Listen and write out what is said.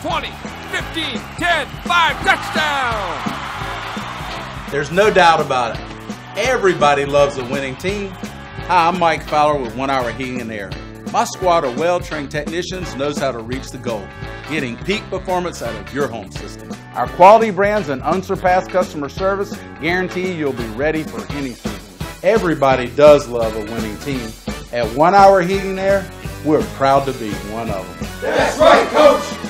20, 15, 10, 5, touchdown! There's no doubt about it. Everybody loves a winning team. Hi, I'm Mike Fowler with 1 Hour Heating and Air. My squad of well-trained technicians knows how to reach the goal, getting peak performance out of your home system. Our quality brands and unsurpassed customer service guarantee you'll be ready for any season. Everybody does love a winning team. At 1 Hour Heating and Air, we're proud to be one of them. That's right, Coach!